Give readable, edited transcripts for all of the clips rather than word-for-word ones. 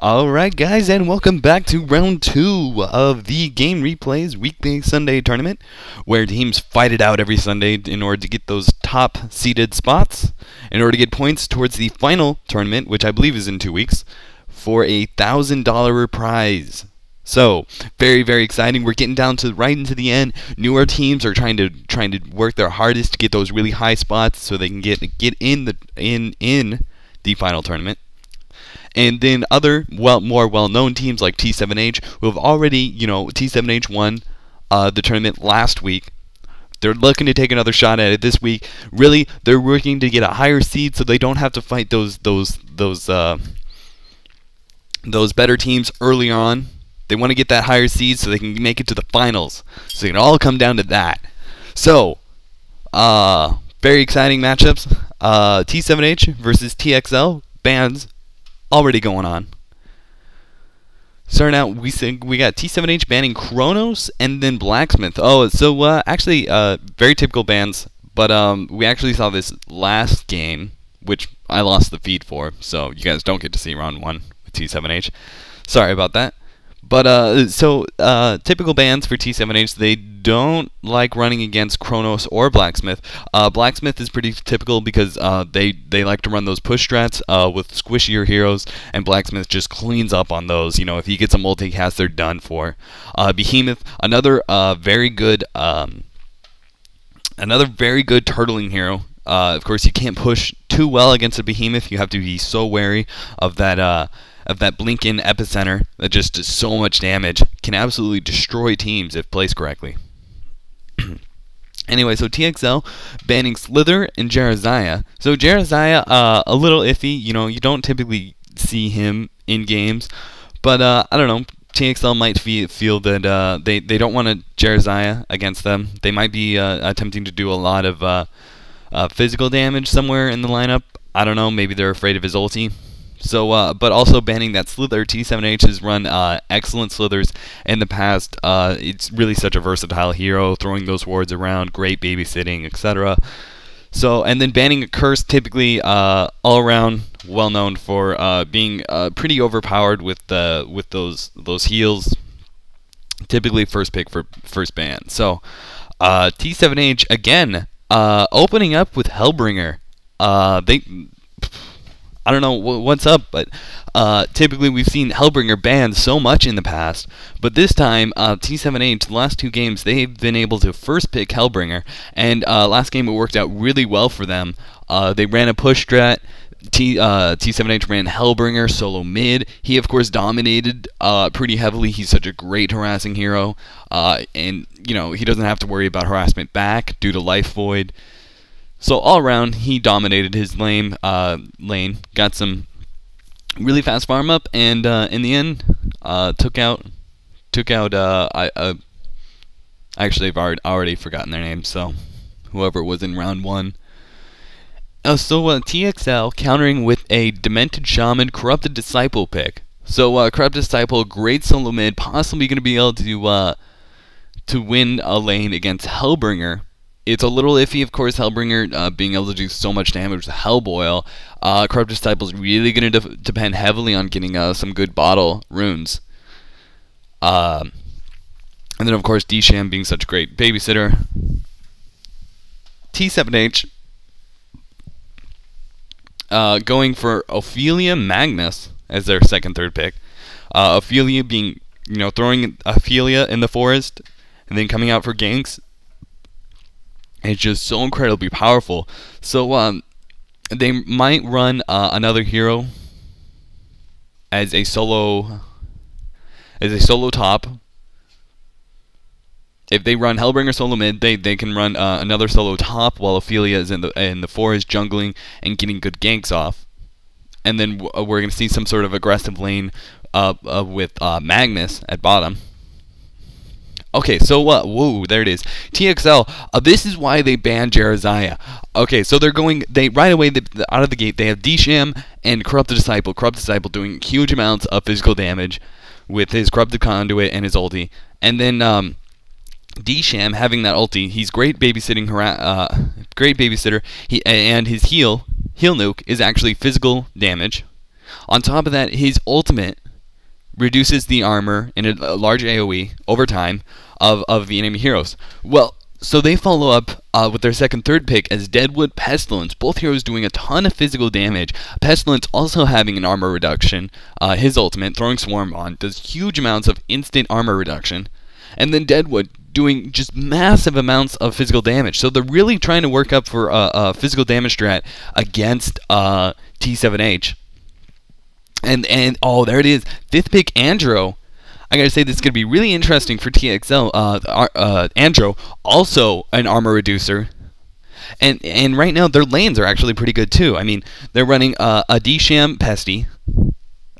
Alright guys, and welcome back to round 2 of the Game Replays Weekday Sunday Tournament, where teams fight it out every Sunday in order to get those top seeded spots, in order to get points towards the final tournament, which I believe is in 2 weeks, for a $1,000 prize. So, very, very exciting. We're getting down to right into the end. Newer teams are trying to work their hardest to get those really high spots so they can get in the final tournament. And then other more well-known teams like T7H, who have already, T7H won the tournament last week. They're looking to take another shot at it this week. Really, they're working to get a higher seed so they don't have to fight those better teams early on. They want to get that higher seed so they can make it to the finals. So it can all come down to that. So, very exciting matchups. T7H versus TXL bands already going on. Starting out, we got T7H banning Kronos and then Blacksmith. Oh, so actually, very typical bans. But we actually saw this last game, which I lost the feed for, so you guys don't get to see round 1 with T7H. Sorry about that. But typical bans for T7H, they don't like running against Kronos or Blacksmith. Blacksmith is pretty typical because they like to run those push strats with squishier heroes, and Blacksmith just cleans up on those. If he gets a multicast, they're done for. Behemoth, another very good turtling hero. Of course, you can't push too well against a Behemoth. You have to be so wary of that blink-in epicenter that just does so much damage. Can absolutely destroy teams if placed correctly. Anyway, so TXL banning Slither and Jeraziah. So Jeraziah, a little iffy. You don't typically see him in games, but I don't know. TXL might feel that they don't want a Jeraziah against them. They might be attempting to do a lot of physical damage somewhere in the lineup. I don't know. Maybe they're afraid of his ulti. So, but also banning that Slither. T7H has run excellent Slithers in the past. It's really such a versatile hero, throwing those wards around, great babysitting, etc. So, and then banning a Curse, typically all around well known for being pretty overpowered with those heals. Typically first pick for first ban. So, T7H again opening up with Hellbringer. I don't know what's up, but typically we've seen Hellbringer banned so much in the past, but this time T7H, the last 2 games, they've been able to first pick Hellbringer, and last game it worked out really well for them. They ran a push strat. T7H ran Hellbringer solo mid. He of course dominated pretty heavily. He's such a great harassing hero, and he doesn't have to worry about harassment back due to Life Void. So all around, he dominated his lane, got some really fast farm up, and in the end, took out. Actually, I've already forgotten their name. So whoever was in round 1. TXL countering with a Demented Shaman Corrupted Disciple pick. So Corrupted Disciple, great solo mid, possibly going to be able to win a lane against Hellbringer. It's a little iffy, of course, Hellbringer being able to do so much damage with Hellboil. Corrupt Disciple is really going to depend heavily on getting some good bottle runes. And then, of course, D-Sham being such a great babysitter. T7H going for Ophelia Magnus as their second, third pick. Ophelia being, throwing Ophelia in the forest and then coming out for ganks. It's just so incredibly powerful. So they might run another hero as a solo top. If they run Hellbringer solo mid, they can run another solo top while Ophelia is in the forest jungling and getting good ganks off. And then we're going to see some sort of aggressive lane with Magnus at bottom. Okay, so whoa, there it is. TXL, this is why they banned Jeraziah. Okay, so right away, out of the gate, they have D-Sham and Corrupted Disciple. Corrupted Disciple doing huge amounts of physical damage with his Corrupted Conduit and his ulti. And then D-Sham having that ulti, he's great babysitting, great babysitter. And his heal nuke is actually physical damage. On top of that, his ultimate reduces the armor in a large AoE over time of the enemy heroes. Well, so they follow up with their second, third pick as Deadwood, Pestilence. Both heroes doing a ton of physical damage. Pestilence also having an armor reduction. His ultimate, throwing Swarm on, does huge amounts of instant armor reduction. And then Deadwood doing just massive amounts of physical damage. So they're really trying to work up for a physical damage strat against T7H. And oh, there it is. Fifth pick, Andro. I gotta say, this is gonna be really interesting for TXL. Andro, also an armor reducer, and right now their lanes are actually pretty good too. I mean, they're running a D-Sham Pesty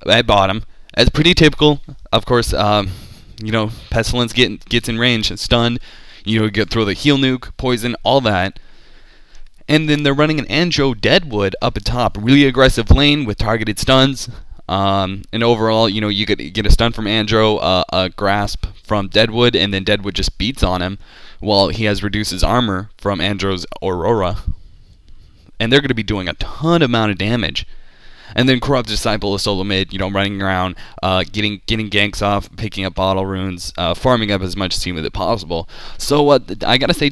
at bottom. That's pretty typical, of course. You know, Pestilence gets in range, stunned. You know, throw the heal nuke, poison, all that. And then they're running an Andro Deadwood up at top, really aggressive lane with targeted stuns. And overall, you know, you get a stun from Andro, a grasp from Deadwood, and then Deadwood just beats on him while he has reduces armor from Andro's Aurora. And they're going to be doing a ton amount of damage. And then Corrupt Disciple is solo mid, you know, running around, getting ganks off, picking up bottle runes, farming up as much team as possible. So I gotta say,